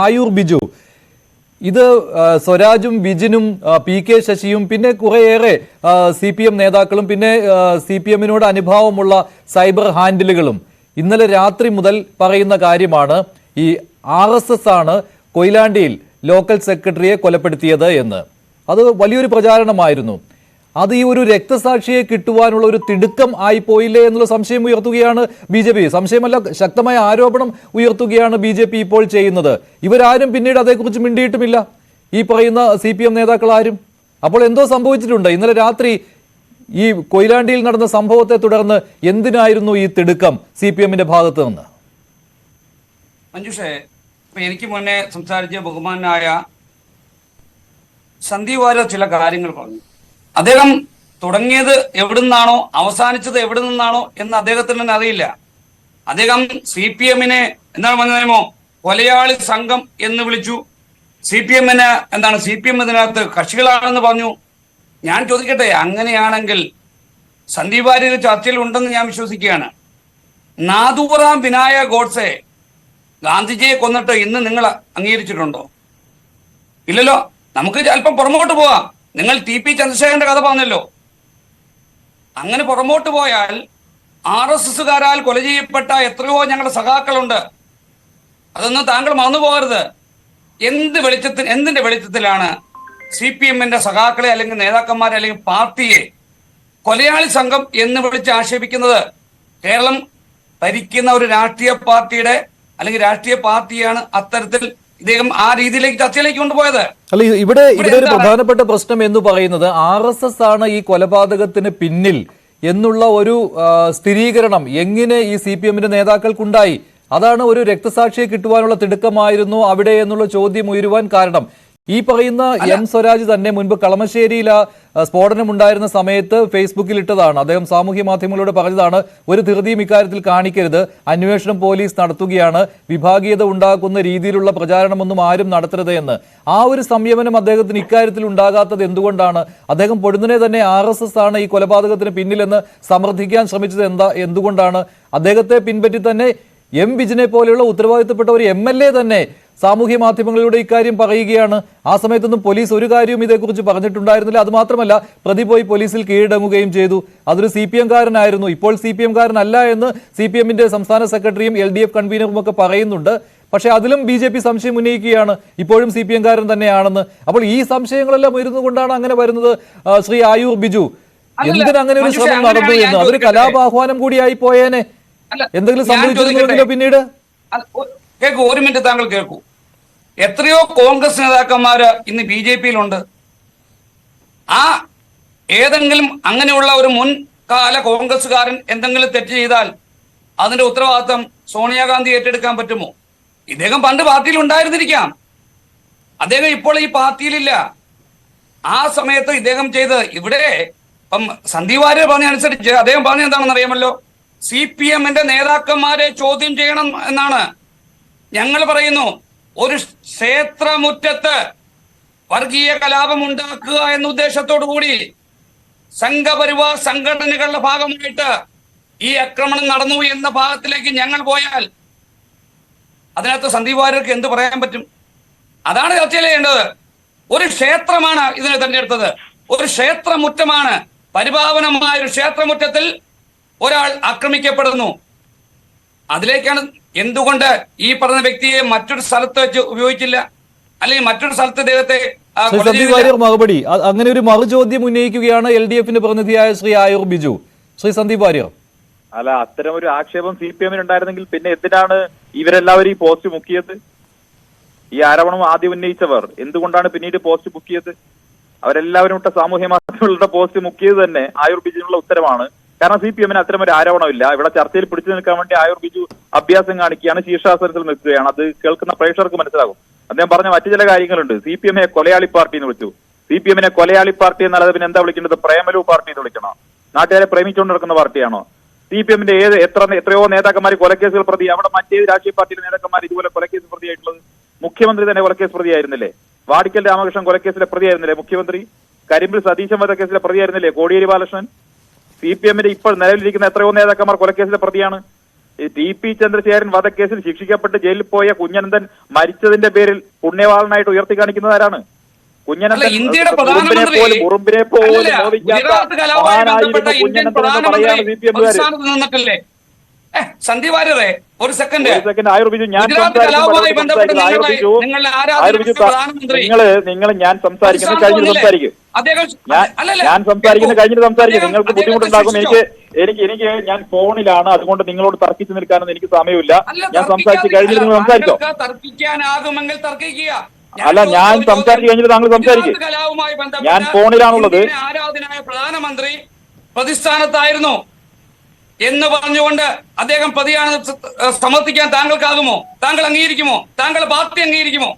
ആയൂർ ബിജു, ഇത് സ്വരാജും വിജിനും P K ശശിയും പിന്നെ കുറേയേറെ CPM നേതാക്കളും പിന്നെ CPM-നോട് അനുഭാവമുള്ള സൈബർ ഹാൻഡിലുകളും ഇന്നലെ രാത്രി മുതൽ പറയുന്ന കാര്യമാണ് ഈ RSS ആണ് കൊയിലാണ്ടിയിൽ ലോക്കൽ സെക്രട്ടറിയെ കൊലപ്പെടുത്തിയത് എന്ന്. അത് വലിയൊരു പ്രചാരണമായിരുന്നു. അത് ഈ ഒരു രക്തസാക്ഷിയെ കിട്ടുവാനുള്ള ഒരു തിടുക്കം ആയിപ്പോയില്ലേ എന്നുള്ള സംശയം ഉയർത്തുകയാണ് BJP. സംശയമല്ല, ശക്തമായ ആരോപണം ഉയർത്തുകയാണ് BJP ഇപ്പോൾ ചെയ്യുന്നത്. ഇവരാരും പിന്നീട് അതേക്കുറിച്ച് മിണ്ടിയിട്ടുമില്ല, ഈ പറയുന്ന CPM നേതാക്കൾ ആരും. അപ്പോൾ എന്തോ സംഭവിച്ചിട്ടുണ്ട്. ഇന്നലെ രാത്രി ഈ കൊയിലാണ്ടിയിൽ നടന്ന സംഭവത്തെ തുടർന്ന് എന്തിനായിരുന്നു ഈ തിടുക്കം CPM-ന്റെ ഭാഗത്ത് നിന്ന്? മഞ്ജുഷേ, എനിക്ക് മുന്നേ സംസാരിച്ച ബഹുമാനായ സന്ദീപ് വാര്യർ ചില കാര്യങ്ങൾ പറഞ്ഞു. അദ്ദേഹം തുടങ്ങിയത് എവിടെ നിന്നാണോ അവസാനിച്ചത് എവിടെ നിന്നാണോ എന്ന് അദ്ദേഹത്തിന് തന്നെ അറിയില്ല. അദ്ദേഹം CPM-നെ എന്താണ് പറഞ്ഞോ കൊലയാളി സംഘം എന്ന് വിളിച്ചു. CPM-ന് എന്താണ് CPM ഇതിനകത്ത് കക്ഷികളാണെന്ന് പറഞ്ഞു. ഞാൻ ചോദിക്കട്ടെ, അങ്ങനെയാണെങ്കിൽ സന്ദീപ് വാര്യർ ചർച്ചയിൽ ഉണ്ടെന്ന് ഞാൻ വിശ്വസിക്കുകയാണ്. നാദൂറാം വിനായക ഗോഡ്സെ ഗാന്ധിജിയെ കൊന്നിട്ട് ഇന്ന് നിങ്ങൾ അംഗീകരിച്ചിട്ടുണ്ടോ? ഇല്ലല്ലോ. നമുക്ക് അല്പം പുറമോട്ട് പോവാം. നിങ്ങൾ TP ചന്ദ്രശേഖരന്റെ കഥ പറഞ്ഞല്ലോ. അങ്ങനെ പുറമോട്ട് പോയാൽ RSSകാരാൽ കൊല ചെയ്യപ്പെട്ട എത്രയോ ഞങ്ങളുടെ സഖാക്കളുണ്ട്. അതൊന്നും താങ്കൾ മറന്നു പോകരുത്. എന്തിന്റെ വെളിച്ചത്തിലാണ് CPM-ന്റെ സഖാക്കളെ അല്ലെങ്കിൽ നേതാക്കന്മാരെ അല്ലെങ്കിൽ പാർട്ടിയെ കൊലയാളി സംഘം എന്ന് വിളിച്ച് ആക്ഷേപിക്കുന്നത്? കേരളം ഭരിക്കുന്ന ഒരു രാഷ്ട്രീയ പാർട്ടിയുടെ അല്ലെങ്കിൽ രാഷ്ട്രീയ പാർട്ടിയാണ് അത്തരത്തിൽ ഇദ്ദേഹം ആ രീതിയിലേക്ക് ചർച്ചയിലേക്ക് കൊണ്ടുപോയത്. അല്ല, ഇവിടെ ഒരു പ്രധാനപ്പെട്ട പ്രശ്നം എന്ന് പറയുന്നത് RSS ആണ് ഈ കൊലപാതകത്തിന് പിന്നിൽ എന്നുള്ള ഒരു സ്ഥിരീകരണം എങ്ങനെ ഈ CPM-ന്റെ നേതാക്കൾക്കുണ്ടായി? അതാണ് ഒരു രക്തസാക്ഷിയെ കിട്ടുവാനുള്ള തിടുക്കമായിരുന്നു അവിടെ എന്നുള്ള ചോദ്യം ഉയരുവാൻ കാരണം. ഈ പറയുന്ന M സ്വരാജ് തന്നെ മുൻപ് കളമശ്ശേരിയിൽ സ്ഫോടനം ഉണ്ടായിരുന്ന സമയത്ത് ഫേസ്ബുക്കിൽ ഇട്ടതാണ്. അദ്ദേഹം സാമൂഹ്യ മാധ്യമങ്ങളോട് പറഞ്ഞതാണ്, ഒരു ധൃതിയും ഇക്കാര്യത്തിൽ കാണിക്കരുത്, അന്വേഷണം പോലീസ് നടത്തുകയാണ്, വിഭാഗീയത ഉണ്ടാക്കുന്ന രീതിയിലുള്ള പ്രചാരണമൊന്നും ആരും നടത്തരുത് എന്ന്. ആ ഒരു സംയമനം അദ്ദേഹത്തിന് ഇക്കാര്യത്തിൽ ഉണ്ടാകാത്തത് എന്തുകൊണ്ടാണ്? അദ്ദേഹം പൊടുന്നനെ തന്നെ RSS ആണ് ഈ കൊലപാതകത്തിന് പിന്നിലെന്ന് സമർത്ഥിക്കാൻ ശ്രമിച്ചത് എന്തുകൊണ്ടാണ്? അദ്ദേഹത്തെ പിൻപറ്റി തന്നെ M വിജിനെ പോലെയുള്ള ഉത്തരവാദിത്തപ്പെട്ട ഒരു MLA തന്നെ സാമൂഹ്യ മാധ്യമങ്ങളിലൂടെ ഇക്കാര്യം പറയുകയാണ്. ആ സമയത്തൊന്നും പോലീസ് ഒരു കാര്യവും ഇതേക്കുറിച്ച് പറഞ്ഞിട്ടുണ്ടായിരുന്നില്ല. അത് മാത്രമല്ല, പ്രതി പോയി പോലീസിൽ കീഴടങ്ങുകയും ചെയ്തു. അതൊരു CPM-കാരനായിരുന്നു. ഇപ്പോൾ CPM-കാരനല്ല എന്ന് CPM-ന്റെ സംസ്ഥാന സെക്രട്ടറിയും LDF കൺവീനറും ഒക്കെ പറയുന്നുണ്ട്. പക്ഷെ അതിലും BJP സംശയം ഉന്നയിക്കുകയാണ്, ഇപ്പോഴും CPM-കാരൻ തന്നെയാണെന്ന്. അപ്പോൾ ഈ സംശയങ്ങളെല്ലാം ഉയരുന്നുകൊണ്ടാണ് അങ്ങനെ വരുന്നത്. ശ്രീ ആയൂർ ബിജു, എന്തിനങ്ങനെ ഒരു ശ്രമം നടന്നു എന്ന്? അതൊരു കലാപാഹ്വാനം കൂടിയായി പോയേനെ. എന്തെങ്കിലും സംഭവിച്ചിരുന്നെങ്കിലോ പിന്നീട്? കേൾക്കൂ, ഒരു മിനിറ്റ് താങ്കൾ കേൾക്കൂ. എത്രയോ കോൺഗ്രസ് നേതാക്കന്മാര് ഇന്ന് BJP-യിലുണ്ട്. ആ ഏതെങ്കിലും അങ്ങനെയുള്ള ഒരു മുൻകാല കോൺഗ്രസ്സുകാരൻ എന്തെങ്കിലും തെറ്റ് ചെയ്താൽ അതിന്റെ ഉത്തരവാദിത്വം സോണിയാഗാന്ധി ഏറ്റെടുക്കാൻ പറ്റുമോ? ഇദ്ദേഹം പണ്ട് പാർട്ടിയിൽ ഉണ്ടായിരുന്നിരിക്കാം, അദ്ദേഹം ഇപ്പോൾ ഈ പാർട്ടിയിലില്ല. ആ സമയത്ത് ഇദ്ദേഹം ചെയ്ത് ഇവിടെ ഇപ്പം സന്ദീപ് വാര്യർ പറഞ്ഞ അനുസരിച്ച് അദ്ദേഹം പറഞ്ഞ എന്താണെന്ന് അറിയാമല്ലോ, CPM-ന്റെ നേതാക്കന്മാരെ ചോദ്യം ചെയ്യണം എന്നാണ്. ഞങ്ങൾ പറയുന്നു, ഒരു ക്ഷേത്രമുറ്റത്ത് വർഗീയ കലാപം ഉണ്ടാക്കുക എന്ന ഉദ്ദേശത്തോടു കൂടി സംഘപരിവാർ സംഘടനകളുടെ ഭാഗമായിട്ട് ഈ ആക്രമണം നടന്നു എന്ന ഭാഗത്തിലേക്ക് ഞങ്ങൾ പോയാൽ അതിനകത്ത് സന്ദീപ് വാര്യർക്ക് എന്ത് പറയാൻ പറ്റും? അതാണ് ചർച്ച ചെയ്യേണ്ടത്. ഒരു ക്ഷേത്രമാണ് ഇതിനെ തെരഞ്ഞെടുത്തത്, ഒരു ക്ഷേത്രമുറ്റമാണ്. പരിപാവനമായ ഒരു ക്ഷേത്രമുറ്റത്തിൽ ഒരാൾ ആക്രമിക്കപ്പെടുന്നു. അതിലേക്കാണ് എന്തുകൊണ്ട് ഈ പറഞ്ഞ വ്യക്തിയെ മറ്റൊരു സ്ഥലത്ത് വെച്ച് ഉപയോഗിച്ചില്ല, അല്ലെങ്കിൽ മറ്റൊരു സ്ഥലത്ത് ഇദ്ദേഹത്തെ മറുപടി അങ്ങനെ ഒരു മറുചോദ്യം ഉന്നയിക്കുകയാണ് LDF-ന്റെ പ്രതിനിധിയായ ശ്രീ ആയൂർ ബിജു. ശ്രീ സന്ദീപ് വാര്യർ, അല്ല, അത്തരം ഒരു ആക്ഷേപം CPM-ന് ഉണ്ടായിരുന്നെങ്കിൽ പിന്നെ എന്തിനാണ് ഇവരെല്ലാവരും ഈ പോസ്റ്റ് മുക്കിയത്? ഈ ആരോപണം ആദ്യം ഉന്നയിച്ചവർ എന്തുകൊണ്ടാണ് പിന്നീട് പോസ്റ്റ് മുക്കിയത്? അവരെല്ലാവരും ഇട്ട സാമൂഹ്യ മാധ്യമങ്ങളുടെ പോസ്റ്റ് മുക്കിയത് തന്നെ ആയൂർ ബിജുവിനുള്ള ഉത്തരമാണ്. കാരണം CPM-ന് അത്തരം ഒരു ആരോപണമില്ല. ഇവിടെ ചർച്ചയിൽ പിടിച്ചു നിൽക്കാൻ വേണ്ടി ആയൂർ ബിജു അഭ്യാസം കാണിക്കുകയാണ്, ശീർഷാസനത്തിൽ നിൽക്കുകയാണ്. അത് കേൾക്കുന്ന പ്രേക്ഷകർക്ക് മനസ്സിലാകും. അദ്ദേഹം പറഞ്ഞ മറ്റു ചില കാര്യങ്ങളുണ്ട്. CPM-നെ കൊലയാളി പാർട്ടി എന്ന് വിളിച്ചു. CPM-നെ കൊലയാളി പാർട്ടി എന്നല്ലാതെ പിന്നെ എന്താ വിളിക്കേണ്ടത്? പ്രേമലു പാർട്ടി എന്ന് വിളിക്കണോ? നാട്ടുകാരെ പ്രേമിച്ചുകൊണ്ട് നടക്കുന്ന പാർട്ടിയാണോ? CPM-ന്റെ എത്രയോ നേതാക്കന്മാർ കൊലക്കേസുകൾ പ്രതി. അവിടെ മറ്റേത് രാഷ്ട്രീയ പാർട്ടിയിലെ നേതാക്കന്മാർ ഇതുപോലെ കൊലക്കേസ് പ്രതിയായിട്ടുള്ളത്? മുഖ്യമന്ത്രി തന്നെ കൊലക്കേസ് പ്രതിയായിരുന്നില്ലേ? വാടിക്കൽ രാമകൃഷ്ണൻ കൊലക്കേസിലെ പ്രതിയായിരുന്നില്ലേ മുഖ്യമന്ത്രി? കരിമ്പിൽ സതീശൻ വധക്കേസിലെ പ്രതിയായിരുന്നില്ലേ കോടിയേരി ബാലകൃഷ്ണൻ? CPM-ന്റെ ഇപ്പോൾ നിലവിലിരിക്കുന്ന എത്രയോ നേതാക്കന്മാർ കൊലക്കേസിലെ പ്രതിയാണ്. ടി.പി. ചന്ദ്രശേഖരൻ വധക്കേസിൽ ശിക്ഷിക്കപ്പെട്ട് ജയിലിൽ പോയ കുഞ്ഞനന്തൻ മരിച്ചതിന്റെ പേരിൽ പുണ്യവാളനായിട്ട് ഉയർത്തി കാണിക്കുന്നത് ആരാണ്? കുഞ്ഞനന്തൻ ഇന്ത്യയുടെ പ്രധാനമന്ത്രി ഉറുമ്പിനെ പോലും ഗുജറാത്ത് കലാപവുമായി ബന്ധപ്പെട്ട ഇന്ത്യൻ പ്രധാനമന്ത്രി പ്രതിസ്ഥാനത്ത് നിന്നിട്ടില്ലേ? സന്ദീപ് വാര്യരെ ഒരു സെക്കൻഡ്. ഗുജറാത്ത് കലാപവുമായി ബന്ധപ്പെട്ട് നിങ്ങളുടെ ആരാധന പ്രധാനമന്ത്രി ഞാൻ സംസാരിക്കുന്നത് കഴിഞ്ഞിട്ട് സംസാരിക്കും. ഞാൻ സംസാരിക്കുന്നത് കഴിഞ്ഞിട്ട് സംസാരിക്കും. നിങ്ങൾക്ക് ബുദ്ധിമുട്ടുണ്ടാകും. എനിക്ക് ഞാൻ ഫോണിലാണ്, അതുകൊണ്ട് നിങ്ങളോട് തർക്കിച്ചു നിൽക്കാനൊന്നും എനിക്ക് സമയമില്ല. ഞാൻ സംസാരിച്ച് കഴിഞ്ഞിട്ട് നിങ്ങൾ സംസാരിച്ചോ? തർക്കിക്കാനാകുമെങ്കിൽ തർക്കിക്കുക. അല്ല, ഞാൻ സംസാരിച്ച് കഴിഞ്ഞിട്ട് താങ്കൾ സംസാരിക്കും. ഞാൻ ഫോണിലാണുള്ളത്. ആരാധനായ പ്രധാനമന്ത്രി പ്രതിസ്ഥാനത്തായിരുന്നു എന്ന് പറഞ്ഞുകൊണ്ട് അദ്ദേഹം പ്രതിയാണ് സമർത്ഥിക്കാൻ താങ്കൾക്കാകുമോ? താങ്കൾ അംഗീകരിക്കുമോ? താങ്കൾ പാർട്ടി അംഗീകരിക്കുമോ?